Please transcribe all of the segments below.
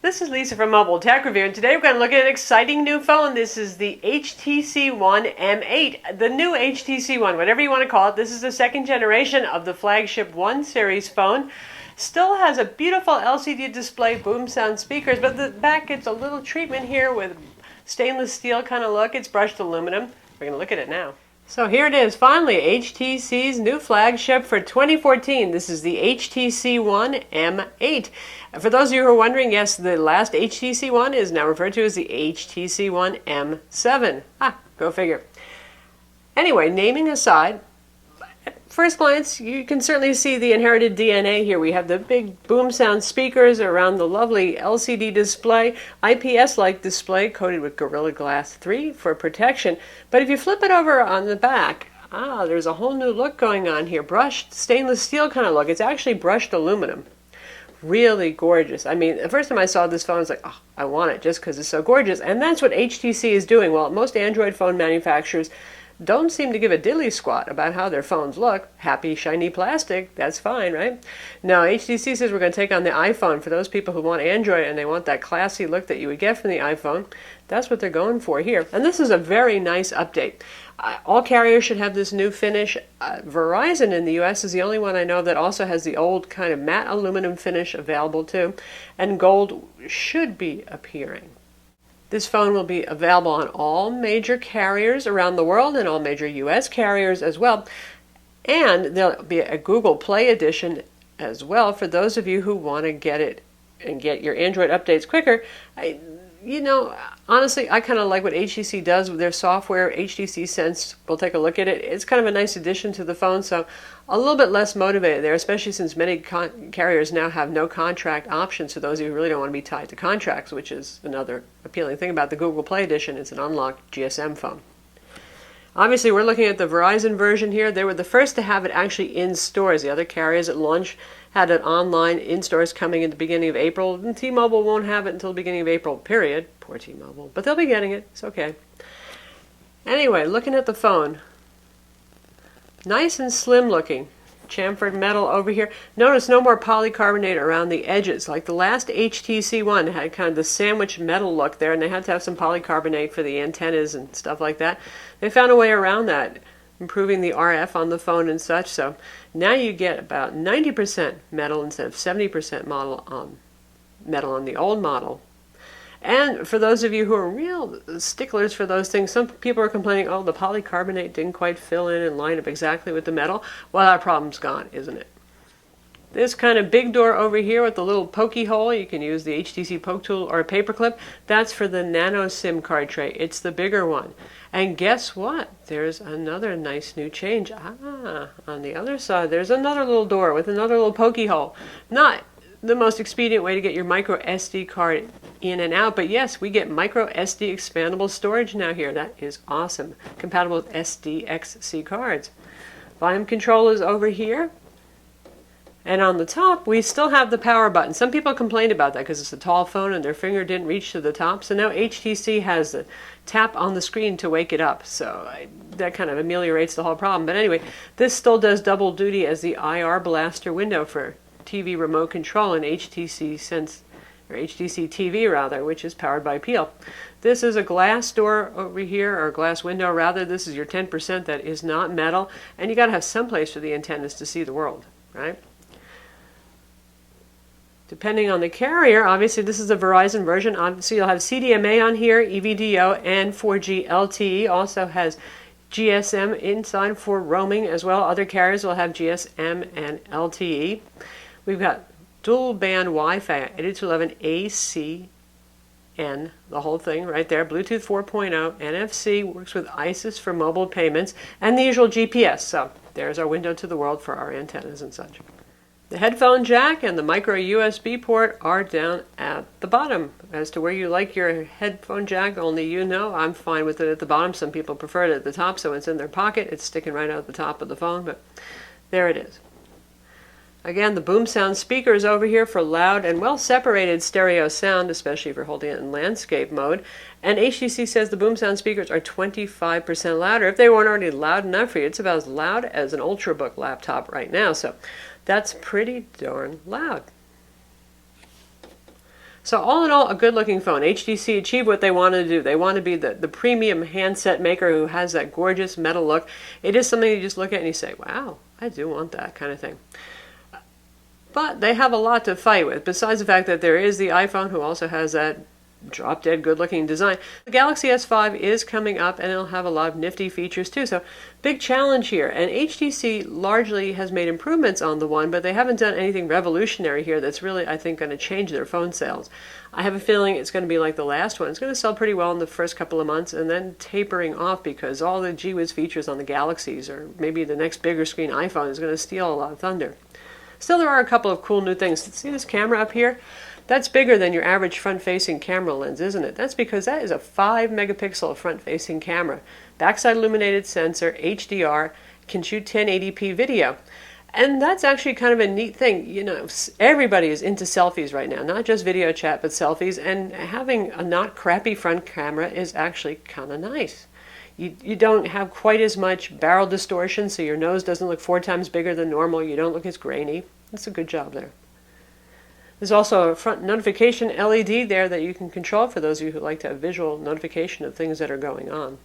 This is Lisa from Mobile Tech Review, and today we're going to look at an exciting new phone. This is the HTC One M8, the new HTC One, whatever you want to call it. This is the second generation of the flagship One series phone. Still has a beautiful LCD display, boom sound speakers, but the back gets a little treatment here with stainless steel kind of look. It's brushed aluminum. We're going to look at it now. So here it is, finally, HTC's new flagship for 2014. This is the HTC One M8. For those of you who are wondering, yes, the last HTC One is now referred to as the HTC One M7. Go figure. Anyway, naming aside, at first glance, you can certainly see the inherited DNA here. We have the big boom sound speakers around the lovely LCD display, IPS-like display coated with Gorilla Glass 3 for protection. But if you flip it over on the back, there's a whole new look going on here. Brushed stainless steel kind of look. It's actually brushed aluminum. Really gorgeous. I mean, the first time I saw this phone, I was like, oh, I want it just because it's so gorgeous. And that's what HTC is doing. Well, most Android phone manufacturers don't seem to give a diddly squat about how their phones look. Happy, shiny plastic, that's fine, right? No, HTC says we're going to take on the iPhone. For those people who want Android and they want that classy look that you would get from the iPhone, that's what they're going for here. And this is a very nice update. All carriers should have this new finish. Verizon in the US is the only one I know that also has the old kind of matte aluminum finish available too. And gold should be appearing. This phone will be available on all major carriers around the world and all major US carriers as well. And there'll be a Google Play edition as well for those of you who want to get it and get your Android updates quicker. Honestly, I kind of like what HTC does with their software. HTC Sense, we'll take a look at it. It's kind of a nice addition to the phone, so a little bit less motivated there, especially since many carriers now have no contract options for those of you who really don't want to be tied to contracts, which is another appealing thing about the Google Play Edition. It's an unlocked GSM phone. Obviously, we're looking at the Verizon version here. They were the first to have it actually in stores. The other carriers at launch had it online in stores coming in the beginning of April. And T-Mobile won't have it until the beginning of April, period. Poor T-Mobile. But they'll be getting it. It's okay. Anyway, looking at the phone. Nice and slim looking. Chamfered metal over here. Notice no more polycarbonate around the edges. Like the last HTC One had kind of the sandwich metal look there, and they had to have some polycarbonate for the antennas and stuff like that. They found a way around that, improving the RF on the phone and such. So now you get about 90% metal instead of 70% metal on the old model. And for those of you who are real sticklers for those things, some people are complaining, oh, the polycarbonate didn't quite fill in and line up exactly with the metal. Well, that problem's gone, isn't it? This kind of big door over here with the little pokey hole, you can use the HTC Poke Tool or a paperclip. That's for the nano SIM card tray. It's the bigger one. And guess what? There's another nice new change. On the other side, there's another little door with another little pokey hole. Not the most expedient way to get your microSD card in and out, but yes, we get microSD expandable storage now here. That is awesome. Compatible with SDXC cards. Volume control is over here. And on the top, we still have the power button. Some people complained about that because it's a tall phone and their finger didn't reach to the top. So now HTC has the tap on the screen to wake it up. So that kind of ameliorates the whole problem. But anyway, this still does double duty as the IR blaster window for TV remote control in HTC Sense, or HTC TV rather, which is powered by Peel. This is a glass door over here, or glass window rather. This is your 10% that is not metal, and you got to have some place for the antennas to see the world, right? Depending on the carrier, obviously this is a Verizon version. Obviously you'll have CDMA on here, EVDO, and 4G LTE. Also has GSM inside for roaming as well. Other carriers will have GSM and LTE. We've got dual band Wi-Fi, 802.11 ACN, the whole thing right there. Bluetooth 4.0, NFC, works with ISIS for mobile payments, and the usual GPS. So there's our window to the world for our antennas and such. The headphone jack and the micro USB port are down at the bottom. As to where you like your headphone jack, only you know. I'm fine with it at the bottom. Some people prefer it at the top, so it's in their pocket. It's sticking right out the top of the phone, but there it is. Again, the boom sound speaker is over here for loud and well-separated stereo sound, especially if you're holding it in landscape mode. And HTC says the boom sound speakers are 25% louder. If they weren't already loud enough for you, it's about as loud as an Ultrabook laptop right now. So that's pretty darn loud. So all in all, a good looking phone. HTC achieved what they wanted to do. They want to be the premium handset maker who has that gorgeous metal look. It is something you just look at and you say, wow, I do want that kind of thing. But they have a lot to fight with, besides the fact that there is the iPhone, who also has that drop-dead good-looking design. The Galaxy S5 is coming up, and it'll have a lot of nifty features too, so big challenge here. And HTC largely has made improvements on the One, but they haven't done anything revolutionary here that's really, I think, going to change their phone sales. I have a feeling it's going to be like the last one. It's going to sell pretty well in the first couple of months, and then tapering off because all the gee-whiz features on the Galaxies, or maybe the next bigger screen iPhone, is going to steal a lot of thunder. Still, there are a couple of cool new things. See this camera up here? That's bigger than your average front-facing camera lens, isn't it? That's because that is a 5-megapixel front-facing camera. Backside illuminated sensor, HDR, can shoot 1080p video. And that's actually kind of a neat thing. You know, everybody is into selfies right now, not just video chat, but selfies. And having a not crappy front camera is actually kind of nice. You don't have quite as much barrel distortion, so your nose doesn't look 4 times bigger than normal. You don't look as grainy. It's a good job there. There's also a front notification LED there that you can control for those of you who like to have visual notification of things that are going on.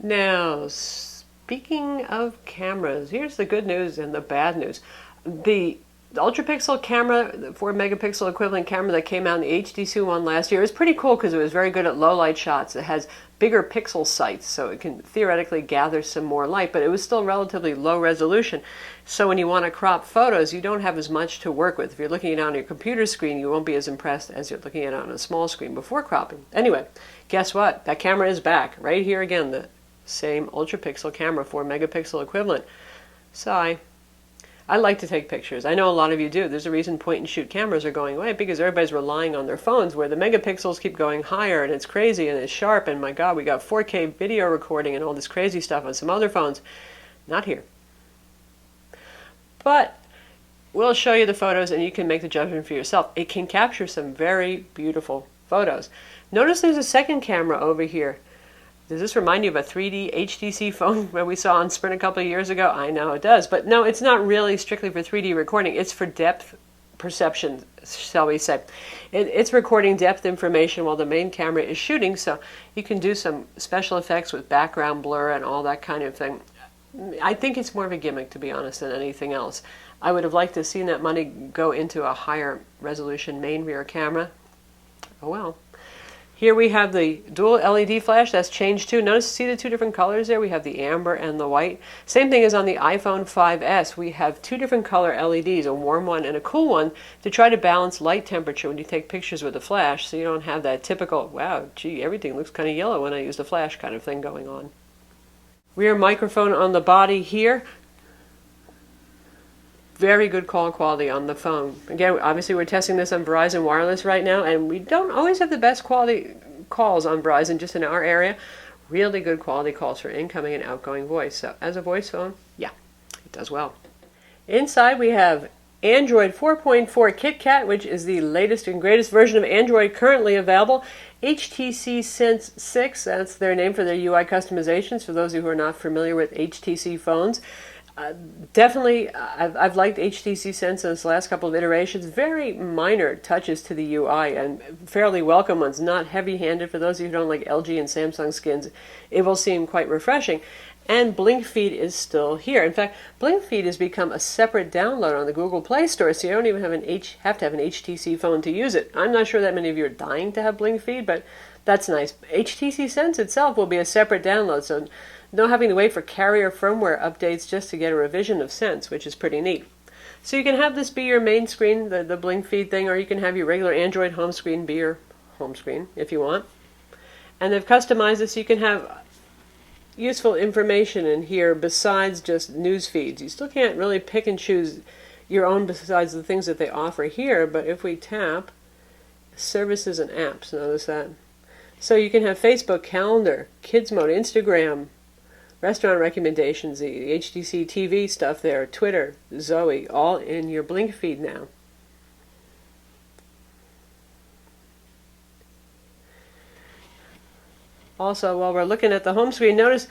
Now, speaking of cameras, here's the good news and the bad news. The Ultrapixel camera, the 4-megapixel equivalent camera that came out in the HTC One last year, is pretty cool because it was very good at low light shots. It has bigger pixel sights, so it can theoretically gather some more light, but it was still relatively low resolution. So when you want to crop photos, you don't have as much to work with. If you're looking at it on your computer screen, you won't be as impressed as you're looking at it on a small screen before cropping. Anyway, guess what? That camera is back. Right here again, the same Ultrapixel camera, 4-megapixel equivalent. Sigh. I like to take pictures. I know a lot of you do. There's a reason point-and-shoot cameras are going away, because everybody's relying on their phones, where the megapixels keep going higher, and it's crazy, and it's sharp, and my God, we got 4K video recording and all this crazy stuff on some other phones. Not here. But we'll show you the photos, and you can make the judgment for yourself. It can capture some very beautiful photos. Notice there's a second camera over here. Does this remind you of a 3D HTC phone that we saw on Sprint a couple of years ago? I know it does. But no, it's not really strictly for 3D recording. It's for depth perception, shall we say. It's recording depth information while the main camera is shooting, so you can do some special effects with background blur and all that kind of thing. I think it's more of a gimmick, to be honest, than anything else. I would have liked to have seen that money go into a higher resolution main rear camera. Oh well. Here we have the dual LED flash. That's changed too. Notice, see the 2 different colors there? We have the amber and the white. Same thing as on the iPhone 5S. We have 2 different color LEDs, a warm one and a cool one, to try to balance light temperature when you take pictures with the flash, so you don't have that typical, wow, gee, everything looks kind of yellow when I use the flash kind of thing going on. Rear microphone on the body here. Very good call quality on the phone. Again, obviously we're testing this on Verizon Wireless right now, and we don't always have the best quality calls on Verizon, just in our area. Really good quality calls for incoming and outgoing voice. So as a voice phone, yeah, it does well. Inside we have Android 4.4 KitKat, which is the latest and greatest version of Android currently available. HTC Sense 6, that's their name for their UI customizations, for those of you who are not familiar with HTC phones. Definitely, I've liked HTC Sense in its last couple of iterations. Very minor touches to the UI and fairly welcome ones, not heavy-handed. For those of you who don't like LG and Samsung skins, it will seem quite refreshing. And BlinkFeed is still here. In fact, BlinkFeed has become a separate download on the Google Play Store, so you don't even have to have an HTC phone to use it. I'm not sure that many of you are dying to have BlinkFeed, but that's nice. HTC Sense itself will be a separate download, so no having to wait for carrier firmware updates just to get a revision of Sense, which is pretty neat. So you can have this be your main screen, the BlinkFeed thing, or you can have your regular Android home screen be your home screen if you want. And they've customized this so you can have useful information in here besides just news feeds. You still can't really pick and choose your own besides the things that they offer here, but if we tap services and apps, notice that. So you can have Facebook, calendar, kids mode, Instagram, restaurant recommendations, the HTC TV stuff there, Twitter, Zoe, all in your BlinkFeed now. Also, while we're looking at the home screen, notice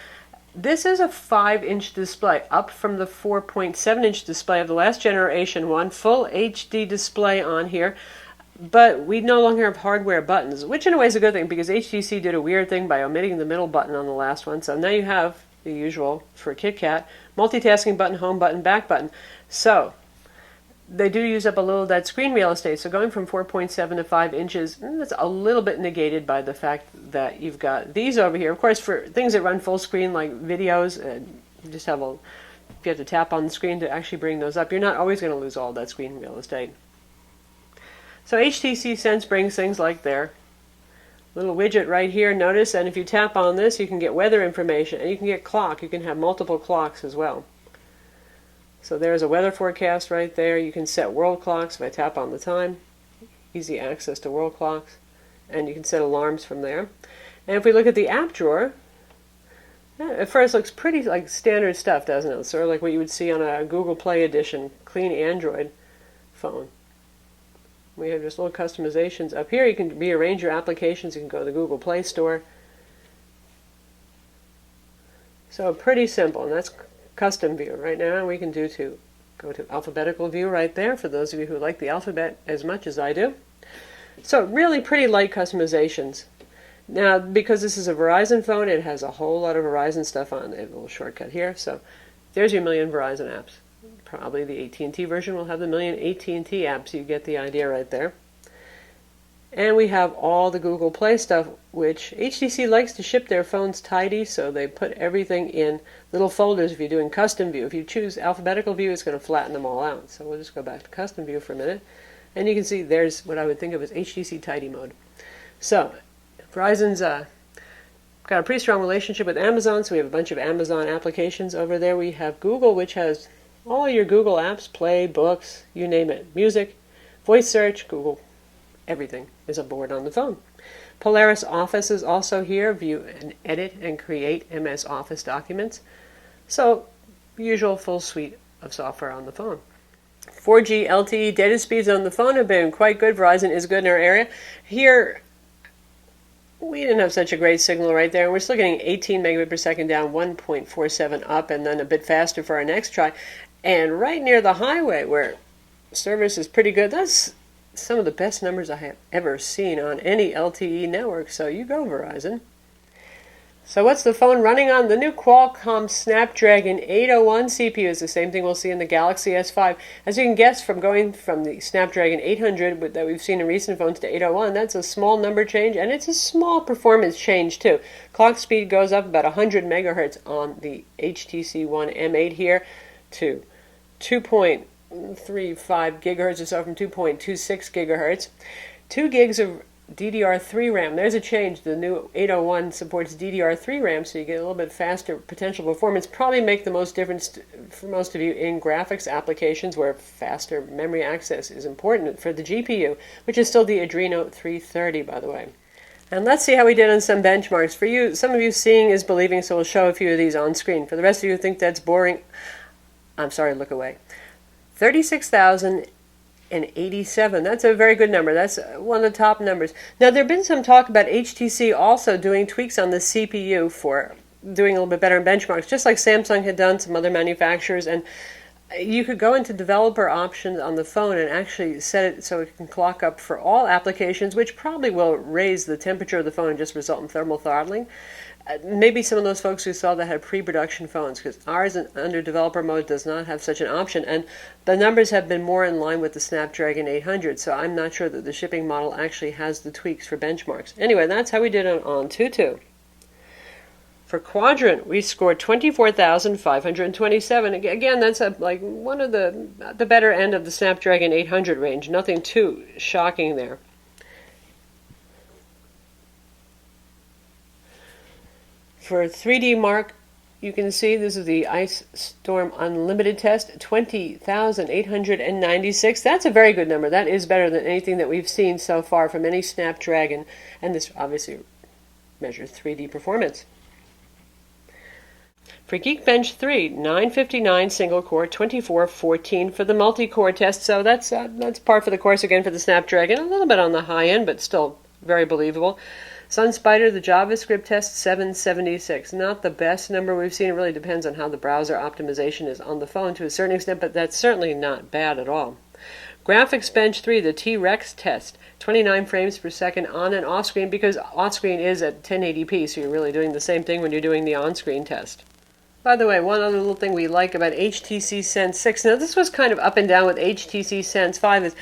this is a 5-inch display, up from the 4.7-inch display of the last generation one. Full HD display on here. but we no longer have hardware buttons, which in a way is a good thing because HTC did a weird thing by omitting the middle button on the last one. So now you have the usual for KitKat, multitasking button, home button, back button. So they do use up a little of that screen real estate. So going from 4.7 to 5 inches, that's a little bit negated by the fact that you've got these over here. Of course, for things that run full screen like videos, you just have if you have to tap on the screen to actually bring those up, you're not always going to lose all that screen real estate. So HTC Sense brings things like their little widget right here, notice, and if you tap on this, you can get weather information, and you can get clock. You can have multiple clocks as well. So there's a weather forecast right there. You can set world clocks if I tap on the time. Easy access to world clocks. And you can set alarms from there. And if we look at the app drawer, at first looks pretty like standard stuff, doesn't it? It's sort of like what you would see on a Google Play edition, clean Android phone. We have just little customizations. Up here you can rearrange your applications. You can go to the Google Play Store. So pretty simple, and that's custom view. Right now we can go to alphabetical view right there for those of you who like the alphabet as much as I do. So really pretty light customizations. Now because this is a Verizon phone, it has a whole lot of Verizon stuff on it. A little shortcut here. So there's your million Verizon apps. Probably the AT&T version will have the million AT&T apps. You get the idea right there. And we have all the Google Play stuff, which HTC likes to ship their phones tidy, so they put everything in little folders if you're doing custom view. If you choose alphabetical view, it's going to flatten them all out. So we'll just go back to custom view for a minute. And you can see there's what I would think of as HTC tidy mode. So Verizon's got a pretty strong relationship with Amazon, so we have a bunch of Amazon applications over there. We have Google, which has all your Google apps, Play, Books, you name it, music, voice search, Google, everything is aboard on the phone. Polaris Office is also here, view and edit and create MS Office documents. So, usual full suite of software on the phone. 4G LTE data speeds on the phone have been quite good. Verizon is good in our area. Here, we didn't have such a great signal right there. We're still getting 18 megabit per second down, 1.47 up, and then a bit faster for our next try. And right near the highway where service is pretty good, that's some of the best numbers I have ever seen on any LTE network. So you go, Verizon. So what's the phone running on? The new Qualcomm Snapdragon 801 CPU is the same thing we'll see in the Galaxy S5. As you can guess from going from the Snapdragon 800 that we've seen in recent phones to 801, that's a small number change, and it's a small performance change too. Clock speed goes up about 100 megahertz on the HTC One M8 here to 2.35 gigahertz or so from 2.26 gigahertz. 2 gigs of DDR3 RAM. There's a change. The new 801 supports DDR3 RAM, so you get a little bit faster potential performance. Probably make the most difference for most of you in graphics applications where faster memory access is important for the GPU, which is still the Adreno 330, by the way. And let's see how we did on some benchmarks. For you, some of you seeing is believing, so we'll show a few of these on screen. For the rest of you who think that's boring, I'm sorry, look away. 36,087. That's a very good number. That's one of the top numbers. Now, there have been some talk about HTC also doing tweaks on the CPU for doing a little bit better in benchmarks, just like Samsung had done, some other manufacturers. And you could go into developer options on the phone and actually set it so it can clock up for all applications, which probably will raise the temperature of the phone and just result in thermal throttling. Maybe some of those folks who saw that had pre-production phones, because ours under developer mode does not have such an option, and the numbers have been more in line with the Snapdragon 800, so I'm not sure that the shipping model actually has the tweaks for benchmarks. Anyway, that's how we did on Tutu. For Quadrant, we scored 24,527. Again, that's like one of the better end of the Snapdragon 800 range. Nothing too shocking there. For 3D Mark, you can see this is the Ice Storm Unlimited test, 20,896. That's a very good number. That is better than anything that we've seen so far from any Snapdragon, and this obviously measures 3D performance. For Geekbench 3, 959 single core, 2414 for the multi-core test. So that's par for the course again for the Snapdragon. A little bit on the high end, but still very believable. SunSpider, the JavaScript test, 776. Not the best number we've seen. It really depends on how the browser optimization is on the phone to a certain extent, but that's certainly not bad at all. Graphics Bench 3, the T-Rex test. 29 frames per second on and off screen, because off screen is at 1080p, so you're really doing the same thing when you're doing the on-screen test. By the way, one other little thing we like about HTC Sense 6, now this was kind of up and down with HTC Sense 5, is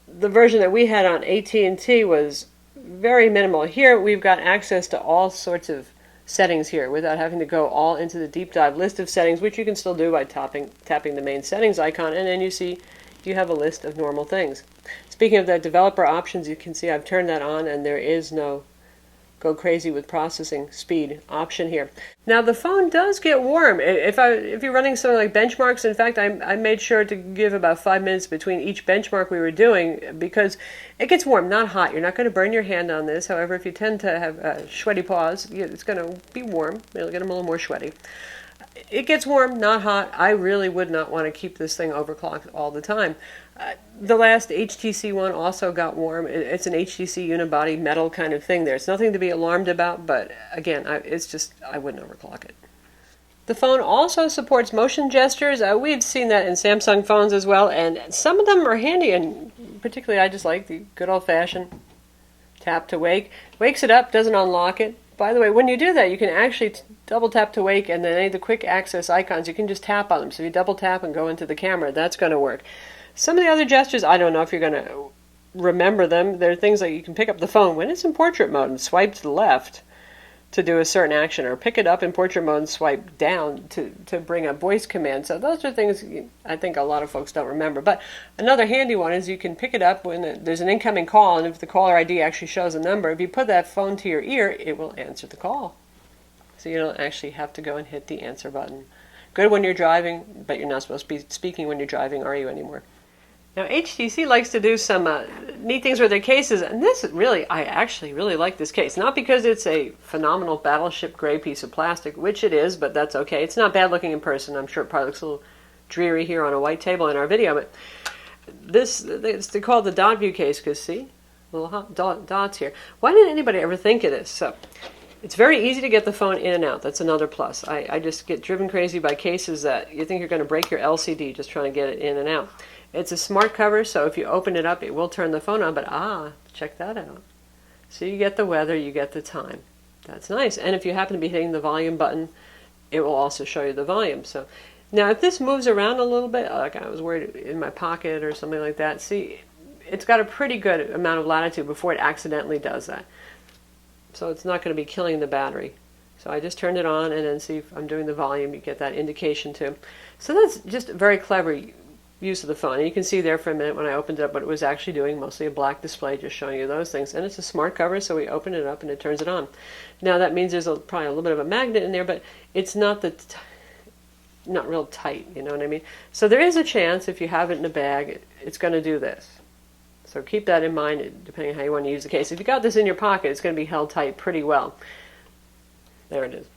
the version that we had on AT&T was very minimal. Here we've got access to all sorts of settings here without having to go all into the deep dive list of settings, which you can still do by tapping the main settings icon, and then you have a list of normal things. Speaking of that developer options, you can see I've turned that on, and there is no go crazy with processing speed option here. Now the phone does get warm. If you're running something like benchmarks, in fact I made sure to give about 5 minutes between each benchmark we were doing, because it gets warm, not hot. You're not going to burn your hand on this. However, if you tend to have sweaty paws, it's going to be warm. It'll get them a little more sweaty. It gets warm, not hot. I really would not want to keep this thing overclocked all the time. The last HTC One also got warm. It's an HTC unibody metal kind of thing there. It's nothing to be alarmed about, but again, I wouldn't overclock it. The phone also supports motion gestures. We've seen that in Samsung phones as well, and some of them are handy, and particularly I just like the good old-fashioned tap to wake. Wakes it up, doesn't unlock it. By the way, when you do that, you can actually double tap to wake, and then any of the quick access icons, you can just tap on them. So if you double tap and go into the camera, that's going to work. Some of the other gestures, I don't know if you're going to remember them. There are things like you can pick up the phone when it's in portrait mode and swipe to the left to do a certain action, or pick it up in portrait mode and swipe down to bring a voice command. So those are things I think a lot of folks don't remember. But another handy one is you can pick it up when there's an incoming call, and if the caller ID actually shows a number, if you put that phone to your ear, it will answer the call. So you don't actually have to go and hit the answer button. Good when you're driving, but you're not supposed to be speaking when you're driving, are you, anymore? Now, HTC likes to do some neat things with their cases, and I actually really like this case. Not because it's a phenomenal battleship gray piece of plastic, which it is, but that's okay. It's not bad looking in person. I'm sure it probably looks a little dreary here on a white table in our video, but they call it the dot view case, because see, little dots here. Why didn't anybody ever think of this? So, it's very easy to get the phone in and out. That's another plus. I just get driven crazy by cases that you think you're going to break your LCD just trying to get it in and out. It's a smart cover, so if you open it up, it will turn the phone on, but check that out. So you get the weather, you get the time. That's nice. And if you happen to be hitting the volume button, it will also show you the volume. So now if this moves around a little bit, like I was worried in my pocket or something like that, see, it's got a pretty good amount of latitude before it accidentally does that. So it's not going to be killing the battery. So I just turned it on, and then see if I'm doing the volume, you get that indication too. So that's just very clever use of the phone. And you can see there for a minute when I opened it up what it was actually doing, mostly a black display, just showing you those things. And it's a smart cover, so we open it up and it turns it on. Now that means there's probably a little bit of a magnet in there, but it's not not real tight, you know what I mean? So there is a chance, if you have it in a bag, it's going to do this. So keep that in mind, depending on how you want to use the case. If you got this in your pocket, it's going to be held tight pretty well. There it is.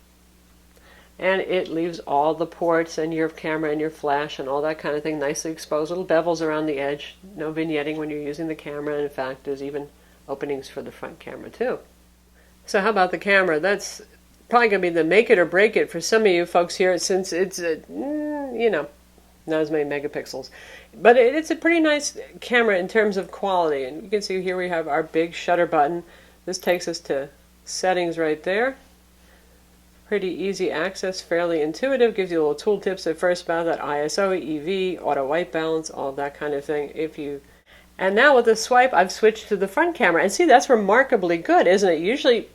And it leaves all the ports and your camera and your flash and all that kind of thing nicely exposed. Little bevels around the edge. No vignetting when you're using the camera. And in fact, there's even openings for the front camera too. So how about the camera? That's probably going to be the make it or break it for some of you folks here, since it's, not as many megapixels. But it's a pretty nice camera in terms of quality. And you can see here we have our big shutter button. This takes us to settings right there. Pretty easy access, fairly intuitive, gives you little tool tips at first about that ISO, EV, auto white balance, all that kind of thing. And now with the swipe, I've switched to the front camera. And see, that's remarkably good, isn't it? Usually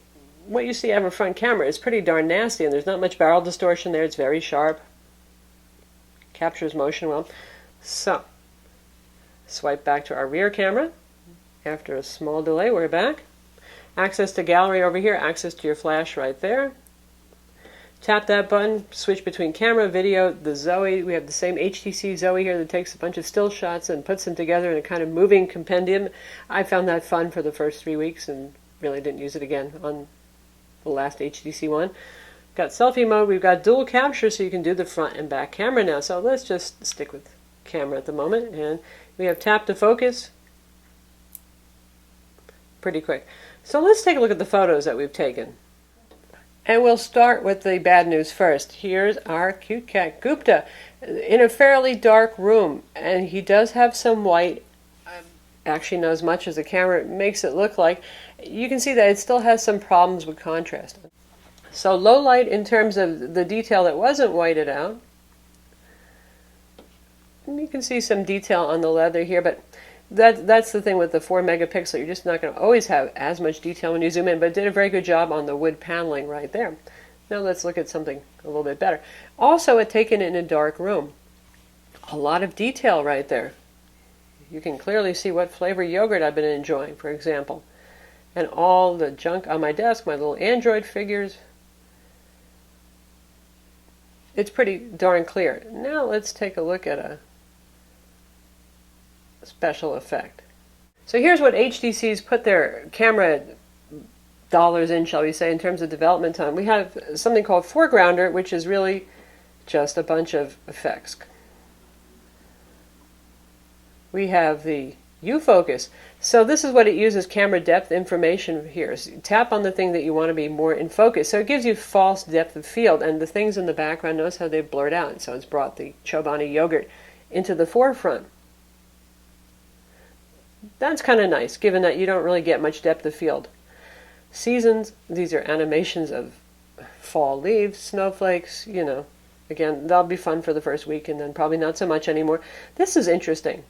what you see out of a front camera is pretty darn nasty, and there's not much barrel distortion there. It's very sharp. Captures motion well. So, swipe back to our rear camera. After a small delay, we're back. Access to gallery over here, access to your flash right there. Tap that button, switch between camera, video, the Zoe. We have the same HTC Zoe here that takes a bunch of still shots and puts them together in a kind of moving compendium. I found that fun for the first 3 weeks and really didn't use it again on the last HTC One. Got selfie mode. We've got dual capture, so you can do the front and back camera now. So let's just stick with camera at the moment. And we have tap to focus. Pretty quick. So let's take a look at the photos that we've taken. And we'll start with the bad news first. Here's our KitKat Gupta in a fairly dark room, and he does have some white, actually not as much as the camera makes it look like. You can see that it still has some problems with contrast. So low light in terms of the detail that wasn't whited out. And you can see some detail on the leather here, but that's the thing with the 4 megapixel. You're just not going to always have as much detail when you zoom in, but it did a very good job on the wood paneling right there. Now let's look at something a little bit better. Also, it taken in a dark room. A lot of detail right there. You can clearly see what flavor yogurt I've been enjoying, for example. And all the junk on my desk, my little Android figures. It's pretty darn clear. Now let's take a look at a special effect. So here's what HTC's put their camera dollars in, shall we say, in terms of development time. We have something called foregrounder, which is really just a bunch of effects. We have the U-focus. So this is what it uses, camera depth information here. So you tap on the thing that you want to be more in focus. So it gives you false depth of field, and the things in the background, notice how they've blurred out. So it's brought the Chobani yogurt into the forefront. That's kind of nice, given that you don't really get much depth of field. Seasons, these are animations of fall leaves, snowflakes, you know. Again, that'll be fun for the first week, and then probably not so much anymore. This is interesting.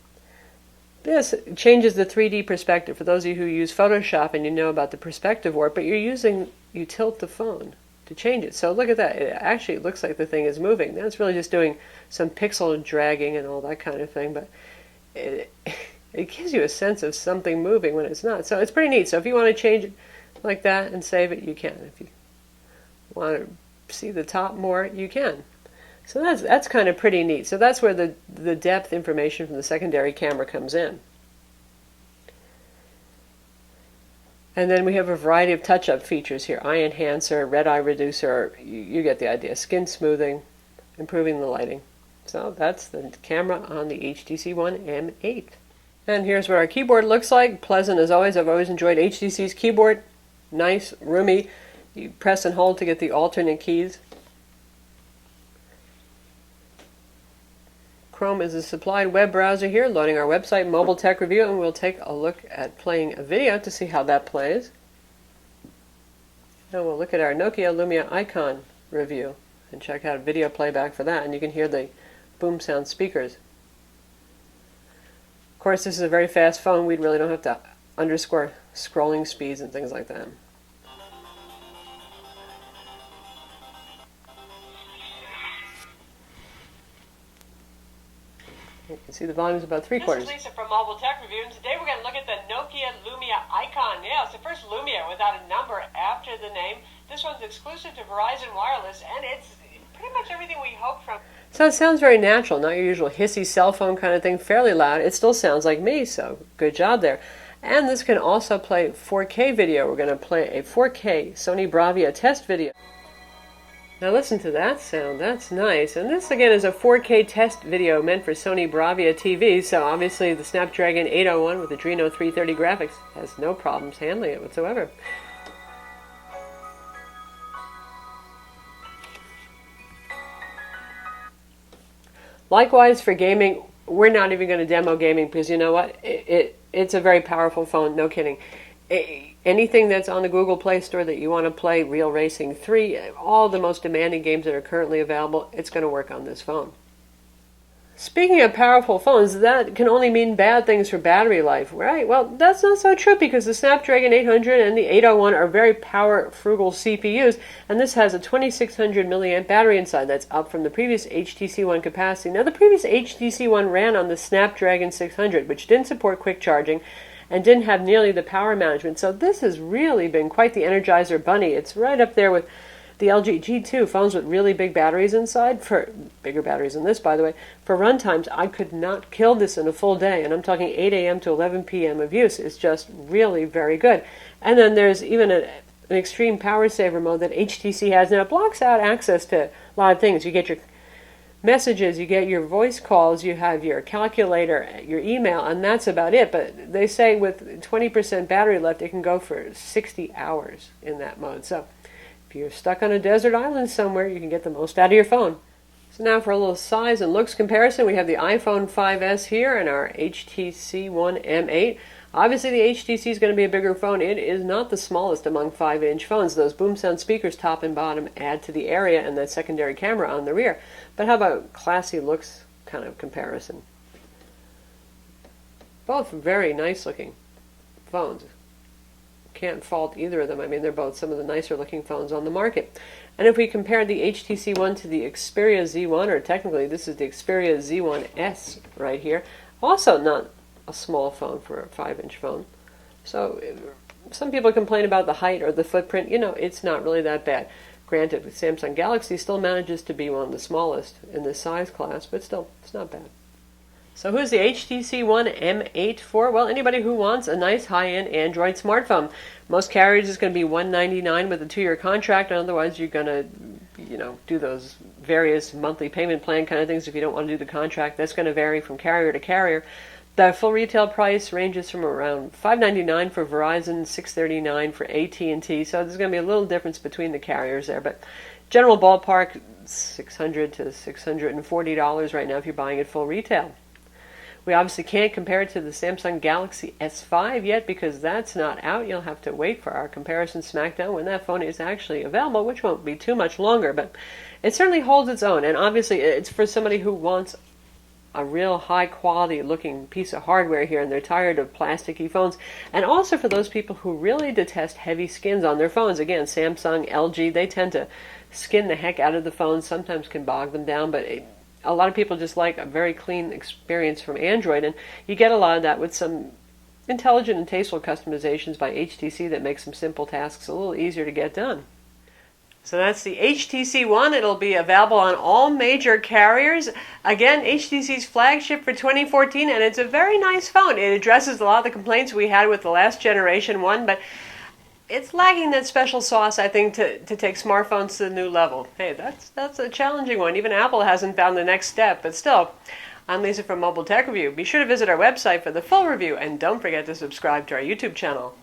This changes the 3D perspective. For those of you who use Photoshop and you know about the perspective warp, but you tilt the phone to change it. So look at that. It actually looks like the thing is moving. That's really just doing some pixel dragging and all that kind of thing, but it gives you a sense of something moving when it's not. So it's pretty neat. So if you want to change it like that and save it, you can. If you want to see the top more, you can. So that's kind of pretty neat. So that's where the depth information from the secondary camera comes in. And then we have a variety of touch-up features here. Eye enhancer, red eye reducer, you get the idea. Skin smoothing, improving the lighting. So that's the camera on the HTC One M8. And here's what our keyboard looks like. Pleasant as always. I've always enjoyed HTC's keyboard. Nice, roomy. You press and hold to get the alternate keys. Chrome is a supplied web browser here, loading our website, Mobile Tech Review, and we'll take a look at playing a video to see how that plays. And we'll look at our Nokia Lumia icon review and check out video playback for that, and you can hear the boom sound speakers. Of course, this is a very fast phone. We really don't have to underscore scrolling speeds and things like that. You can see the volume is about 3/4. This is Lisa from Mobile Tech Review, and today we're going to look at the Nokia Lumia icon. Yeah, it's the first Lumia without a number after the name. This one's exclusive to Verizon Wireless, and it's pretty much everything we hoped from. So it sounds very natural, not your usual hissy cell phone kind of thing, fairly loud. It still sounds like me, so good job there. And this can also play 4K video. We're going to play a 4K Sony Bravia test video. Now listen to that sound, that's nice. And this again is a 4K test video meant for Sony Bravia TV, so obviously the Snapdragon 801 with Adreno 330 graphics has no problems handling it whatsoever. Likewise for gaming, we're not even going to demo gaming because you know what? It's a very powerful phone, no kidding. Anything that's on the Google Play Store that you want to play, Real Racing 3, all the most demanding games that are currently available, it's going to work on this phone. Speaking of powerful phones, that can only mean bad things for battery life, right? Well, that's not so true because the Snapdragon 800 and the 801 are very power-frugal CPUs, and this has a 2600 milliamp battery inside. That's up from the previous HTC One capacity. Now, the previous HTC One ran on the Snapdragon 600, which didn't support quick charging, and didn't have nearly the power management. So this has really been quite the Energizer Bunny. It's right up there with the LG G2, phones with really big batteries inside, for bigger batteries than this, by the way. For run times, I could not kill this in a full day, and I'm talking 8 a.m. to 11 p.m. of use. It's just really very good. And then there's even an extreme power saver mode that HTC has. Now, it blocks out access to a lot of things. You get your messages, you get your voice calls, you have your calculator, your email, and that's about it. But they say with 20% battery left, it can go for 60 hours in that mode. So if if you're stuck on a desert island somewhere, you can get the most out of your phone. So now for a little size and looks comparison, we have the iPhone 5S here and our HTC One M8. Obviously the HTC is going to be a bigger phone. It is not the smallest among 5-inch phones. Those boom sound speakers top and bottom add to the area and that secondary camera on the rear. But how about classy looks kind of comparison? Both very nice looking phones. Can't fault either of them. I mean, they're both some of the nicer looking phones on the market. And if we compare the HTC One to the Xperia Z1, or technically this is the Xperia Z1S right here, also not a small phone for a 5-inch phone. So some people complain about the height or the footprint. You know, it's not really that bad. Granted, Samsung Galaxy still manages to be one of the smallest in this size class, but still, it's not bad. So who's the HTC One M8 for? Well, anybody who wants a nice high-end Android smartphone. Most carriers is going to be $199 with a 2-year contract, and otherwise you're going to, do those various monthly payment plan kind of things if you don't want to do the contract. That's going to vary from carrier to carrier. The full retail price ranges from around $599 for Verizon, $639 for AT&T. So there's going to be a little difference between the carriers there, but general ballpark $600 to $640 right now if you're buying it full retail. We obviously can't compare it to the Samsung Galaxy S5 yet because that's not out. You'll have to wait for our comparison smackdown when that phone is actually available, which won't be too much longer, but it certainly holds its own. And obviously it's for somebody who wants a real high quality looking piece of hardware here and they're tired of plasticky phones. And also for those people who really detest heavy skins on their phones. Again, Samsung, LG, they tend to skin the heck out of the phones, sometimes can bog them down, but a lot of people just like a very clean experience from Android, and you get a lot of that with some intelligent and tasteful customizations by HTC that make some simple tasks a little easier to get done. So that's the HTC One. It'll be available on all major carriers. Again, HTC's flagship for 2014, and it's a very nice phone. It addresses a lot of the complaints we had with the last generation one, but it's lagging that special sauce, I think, to take smartphones to the new level. Hey, that's a challenging one. Even Apple hasn't found the next step, but still. I'm Lisa from Mobile Tech Review. Be sure to visit our website for the full review, and don't forget to subscribe to our YouTube channel.